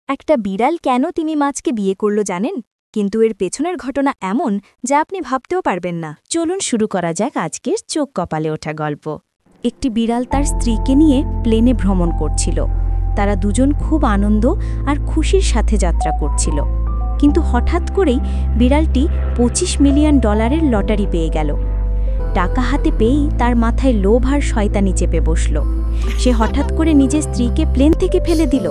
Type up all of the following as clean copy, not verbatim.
একটা বিড়াল কেন তিমি মাছকে বিয়ে করল জানেন? কিন্তু এর পেছনের ঘটনা এমন যা আপনি ভাবতেও পারবেন না। চলুন শুরু করা যাক আজকের চোখ কপালে ওঠা গল্প। একটি বিড়াল তার স্ত্রীকে নিয়ে প্লেনে ভ্রমণ করছিল। তারা দুজন খুব আনন্দ আর খুশির সাথে যাত্রা করছিল। কিন্তু হঠাৎ করেই বিড়ালটি $25 মিলিয়ন লটারি পেয়ে গেল। টাকা হাতে পেয়েই তার মাথায় লোভ আর শয়তানি চেপে বসল। সে হঠাৎ করে নিজের স্ত্রীকে প্লেন থেকে ফেলে দিল।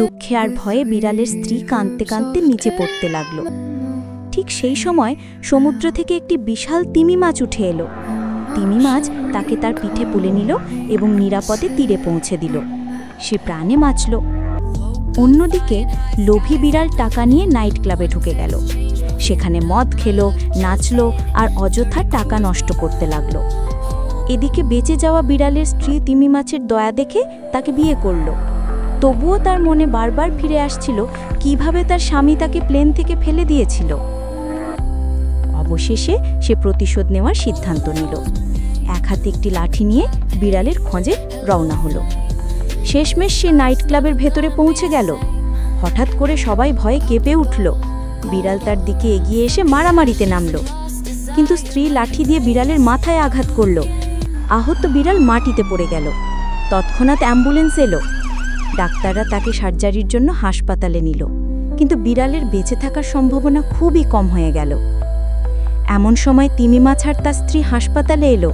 দুঃখে আর ভয়ে বিড়ালের স্ত্রী কাঁদতে কাঁদতে নিচে পড়তে লাগল। ঠিক সেই সময় সমুদ্র থেকে একটি বিশাল তিমি মাছ উঠে এলো। তিমি মাছ তাকে তার পিঠে তুলে নিল এবং নিরাপদে তীরে পৌঁছে দিল। সে প্রাণে বাঁচল। অন্যদিকে লোভী বিড়াল টাকা নিয়ে নাইট ক্লাবে ঢুকে গেল। সেখানে মদ খেল, নাচল আর অযথা টাকা নষ্ট করতে লাগল। এদিকে বেঁচে যাওয়া বিড়ালের স্ত্রী তিমি মাছের দয়া দেখে তাকে বিয়ে করল। তবুও তার মনে বারবার ফিরে আসছিল কিভাবে তার স্বামী তাকে প্লেন থেকে ফেলে দিয়েছিল। অবশেষে সে প্রতিশোধ নেওয়ার সিদ্ধান্ত নিল। এক হাতে একটি লাঠি নিয়ে বিড়ালের খোঁজে রওনা হলো। শেষমেশ সে নাইট ক্লাবের ভেতরে পৌঁছে গেল। হঠাৎ করে সবাই ভয়ে কেঁপে উঠল। বিড়াল তার দিকে এগিয়ে এসে মারামারিতে নামল, কিন্তু স্ত্রী লাঠি দিয়ে বিড়ালের মাথায় আঘাত করল। আহত বিড়াল মাটিতে পড়ে গেল। তৎক্ষণাৎ অ্যাম্বুলেন্স এলো। ডাক্তাররা তাকে সার্জারির জন্য হাসপাতালে নিল, কিন্তু বিড়ালের বেঁচে থাকার সম্ভাবনা খুবই কম হয়ে গেল। এমন সময় তিমি মাছ আর তার স্ত্রী হাসপাতালে এলো।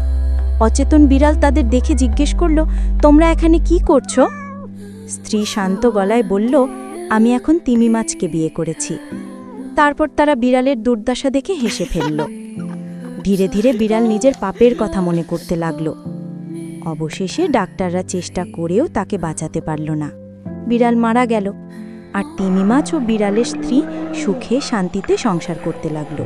অচেতন বিড়াল তাদের দেখে জিজ্ঞেস করল, তোমরা এখানে কি করছো? স্ত্রী শান্ত গলায় বলল, আমি এখন তিমি মাছকে বিয়ে করেছি। তারপর তারা বিড়ালের দুর্দশা দেখে হেসে ফেলল। ধীরে ধীরে বিড়াল নিজের পাপের কথা মনে করতে লাগল। অবশেষে ডাক্তাররা চেষ্টা করেও তাকে বাঁচাতে পারল না। বিড়াল মারা গেল, আর তিমি মাছ ও বিড়ালের স্ত্রী সুখে শান্তিতে সংসার করতে লাগলো।